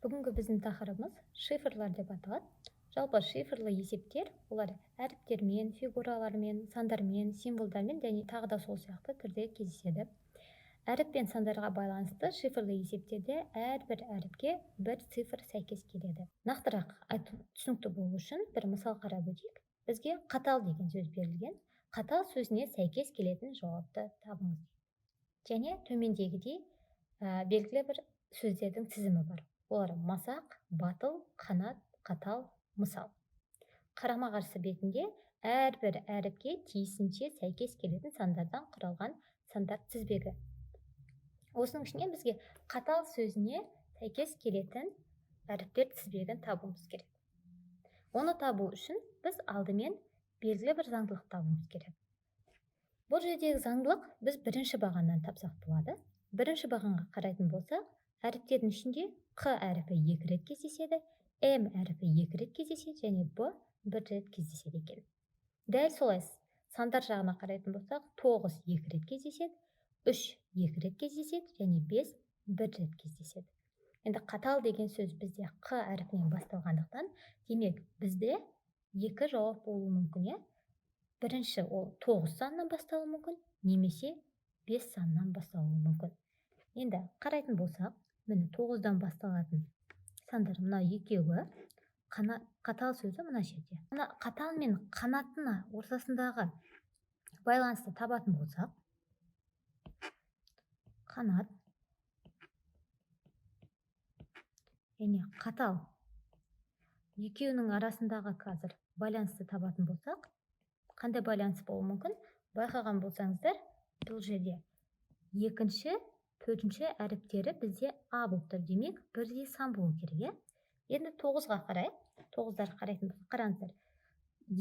Бүгінгі біздің тақырыбымыз шифрлар деп аталады. Жалпы шифрлы есептер олар әріптермен, фигуралармен, сандармен, символдармен және тағы да сол сияқты түрде кездеседі. Әріп пен сандарға байланысты шифрлы есептерде әрбір әріпке бір цифр сәйкес келеді. Нақтырақ айту түсінікті болу үшін бір мысал қарап өтейік. Бізге қатал деген сөз берілген. Қатал сөзіне сәйкес келетін жауапты табыңыз. Және төмендегідей белгілі бір сөздердің тізімі бар. Олар масақ, батыл, қанат, қатал, мысал. Қарама-қарсы бетінде әрбір әріпке тиісінше сәйкес келетін сандардан құралған сандар тізбегі. Осының ішінен бізге қатал сөзіне сәйкес келетін әріптер тізбегін табуымыз керек. Оны табу үшін біз алдымен белгілі бір заңдылық табуымыз керек. Бұл жердегі заңдылық біз бірінші бағаннан тапсақ болады. Бірінші бағанға қарайтын болсақ, әріптердің ішінде Q әріпі 2 рет кездеседі, M әріпі 2 рет кездеседі және B 1 рет кездеседі екен. Дәл солай сандар жағына қарайтын болсақ, 9 2 рет кездеседі, 3 2 рет кездеседі және 5 1 рет кездеседі. Енді қатал деген сөз бізде Q әріпінен басталғандықтан, демек бізде екі жауап болуы мүмкін. Бірінші ол 9 санынан басталуы мүмкін, немесе 5 санынан басталуы мүмкін. Енді қарайтын болсақ, міне 9-дан басталатын сандар мына екеуі, қатал сөзі мына жерде. Қатал мен қанатына ортасындағы байланысты табатын болсақ, қанат және қатал екеуінің арасындағы қазір байланысты табатын болсақ, қандай байланыс болуы мүмкін? Байқаған болсаңыздар, бұл жерде екінші, төртінші әріптері бізде А болып тұр. Демек, бірдей сан болу керек. Енді 9-ға қарайық. 9-дар қарайтын болсақ, қараңыздар.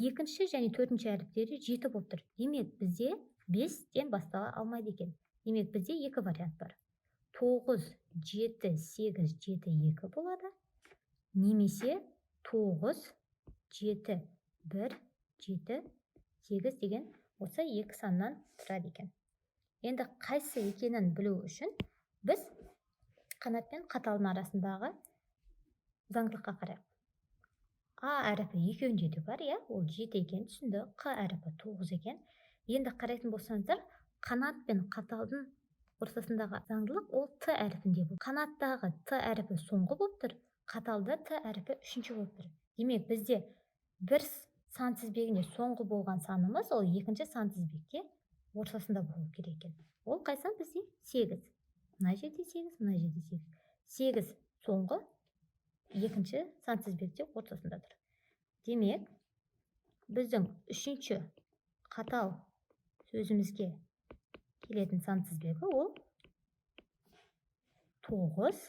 Екінші және төртінші әріптері 7 болып тұр. Демек, бізде 5-тен бастала алмайды екен. Демек, бізде екі вариант бар. 9, 7, 8, 7, 2 болады. Немесе 9, 7, 1, 7, 8 деген осы екі саннан тұрады екен. Енді қайсы екенін білу үшін біз қанат пен қаталдың арасындағы заңдылыққа қарайық. А әріпі екеуінде де бар, ол 7 екен, түсінді. Q әріпі 9 екен. Енді қарайтын болсаңыздар, қанат пен қаталдың ортасындағы заңдылық ол Т әріпінде бұл. Қанаттағы Т әріпі соңғы болып тұр, қаталда Т әріпі үшінші болып тұр. Демек, бізде бір сан тізбегінде соңғы болған санымыз ол екінші сан тізбекте ортасында болу керек екен. Ол қай сан бізде? 8. Мына жерде 8, мына жерде 8. 8 соңғы, екінші сан тізбекте ортасында тұр. Демек, біздің үшінші қатал сөзімізге келетін сан тізбегі ол 9,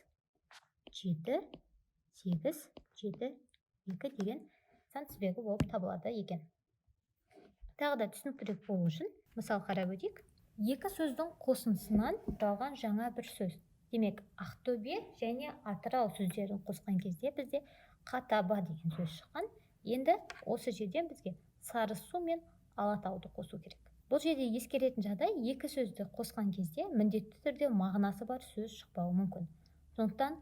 7, 8, 7, 2 деген сан тізбегі болып табылады екен. Тағы да түсініктірек болу үшін мысал қарап өтейік. Екі сөздің қосындысынан құралған жаңа бір сөз. Демек, Ақтөбе және Атырау сөздерін қосқан кезде бізде Қатаба деген сөз шыққан. Енді осы жерден бізге Сарысу мен Алатауды қосу керек. Бұл жерде ескеретін жағдай, екі сөзді қосқан кезде міндетті түрде мағынасы бар сөз шықпауы мүмкін. Сондықтан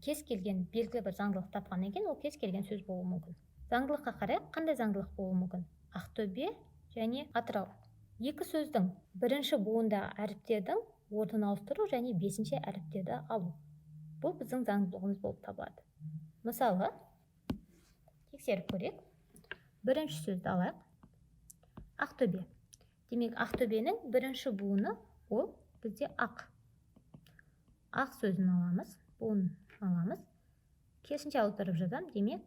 кез келген белгілі бір заңдылық тапқаннан кейін ол кез келген сөз болуы мүмкін. Заңдылыққа қарайық, қандай заңдылық болуы мүмкін? Ақтөбе және Атырау. Екі сөздің бірінші буындағы әріптердің орнын ауыстыру және бесінші әріптерді алу. Бұл біздің заңдылығымыз болып табылады. Мысалы, тексеріп көрейік. Бірінші сөзді алайық. Ақтөбе. Демек, Ақтөбенің бірінші буыны ол бізде ақ. Ақ сөзін аламыз, буын аламыз. Керісінше ауыстырып жазамын, демек,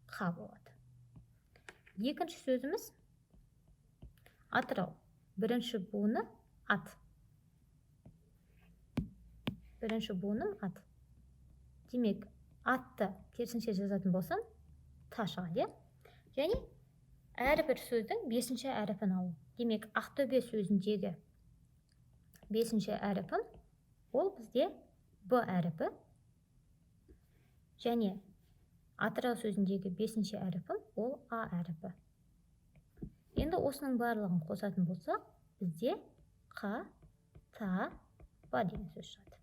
қа болады. Екінші сөзіміз Атырау. Бірінші буыны ат. Бірінші буыным ат. Демек, атты керісінше жазатын болсам, та шығады. Және әрбір сөздің бесінші әріпін алу. Демек, Ақтөбе сөзіндегі бесінші әріпім ол бізде Б әріпі. Және Атырау сөзіндегі бесінші әріпім ол А әріпі. Енді осының барлығын қосатын болсақ, бізде Қа, Та, Ба деген сөз шығады.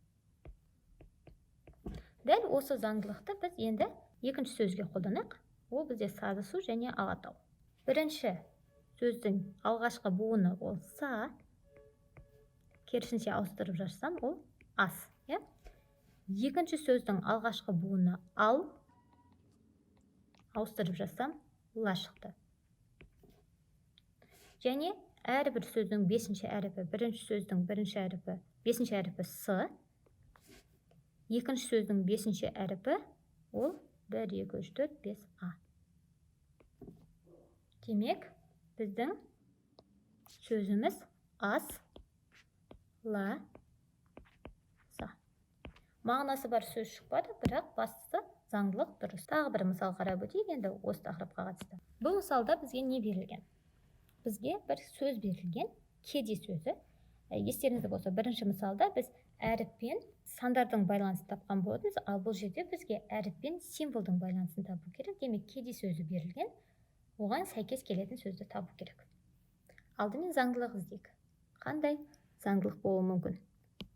Дәл осы заңдылықты біз енді екінші сөзге қолданайық. Ол бізде Сарысу және Алатау. Бірінші сөздің алғашқы буыны ол са, керісінше ауыстырып жазсам ол ас. Екінші сөздің алғашқы буыны ал, ауыстырып жазсам ла шықты. Және әрбір сөздің бесінші әріпі, бірінші сөздің бірінші әріпі, бесінші әріпі с, екінші сөздің бесінші әріпі ол 1, 2, 3, 4, 5 а. Демек, біздің сөзіміз ас, ла, са. Мағынасы бар сөз шықпады, бірақ бастысы заңдылық дұрыс. Тағы бір мысал қарап өтейік енді осы тақырыпқа қатысты. Бұл мысалда бізге не берілген? Бізге бір сөз берілген, кеди сөзі. Естеріңізде болса, бірінші мысалда біз әріппен сандардың байланысын тапқан болатынбыз, ал бұл жерде бізге әріппен символдың байланысын табу керек. Демек, кеди сөзі берілген, оған сәйкес келетін сөзді табу керек. Алдымен заңдылық іздейік. Қандай заңдылық болуы мүмкін?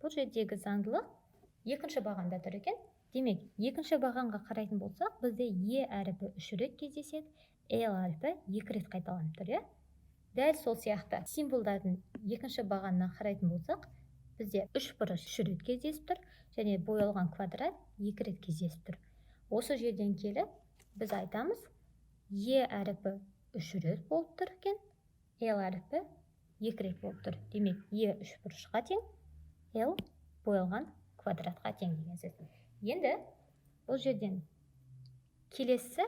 Бұл жердегі заңдылық екінші бағанда тұр екен. Демек, екінші бағанға қарайтын болсақ, бізде е әріпі 3 рет кездеседі, л әріпі 2 рет қайталанып тұр. Дәл сол сияқты символдардың екінші бағанына қарайтын болсақ, бізде 3 бұрыш 3 рет кездесіп тұр, және боялған квадрат 2 рет кездесіп тұр. Осы жерден келіп, біз айтамыз, е әріпі 3 рет болып тұр екен, л әріпі 2 рет болып тұр. Демек, е 3 бұрышқа тең, л боялған квадратқа тең деген сөз. Енді бұл жерден келесі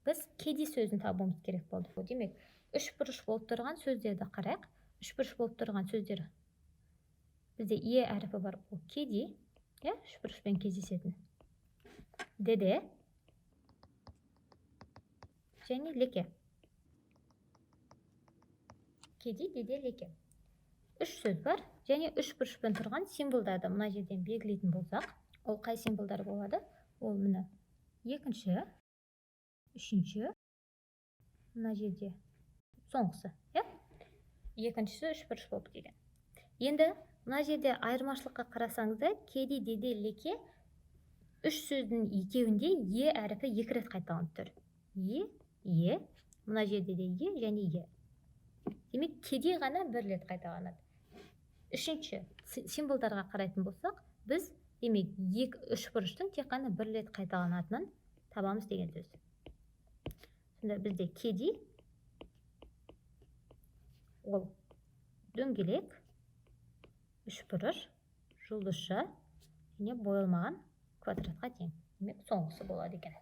біз кеди сөзін табуымыз керек болды. Демек, 3 бұрыш болып тұрған сөздерді қарайық. 3 бұрыш болып тұрған сөздер бізде е әріпі бар, ол кеди, 3 бұрышпен кездесетін. Деде және леке. Кеди, деде, леке. 3 сөз бар, және 3 бұрышпен тұрған символдарды мына жерден белгілейтін болсақ, ол қай символдар болады? Ол мына екінші, үшінші, мына жерде соңғысы. Екіншісі 3 бұрыш болып деген. Енді мына жерде айырмашылыққа қарасаңыздар, кеди, деде, леке 3 сөздің екеуінде е әріпі 2 рет қайталанып тұр. Е, мына жерде де е және е. Демек, кеди ғана 1 рет қайталанады. Үшінші символдарға қарайтын болсақ, біз демек 3 бұрыштың тек қана 1 рет қайталанатынын табамыз деген сөз. Сонда бізде кеди ол дөңгелек, 3 бұрыш, жұлдызша және боялмаған квадратқа тең. Демек, соңғысы болады екен.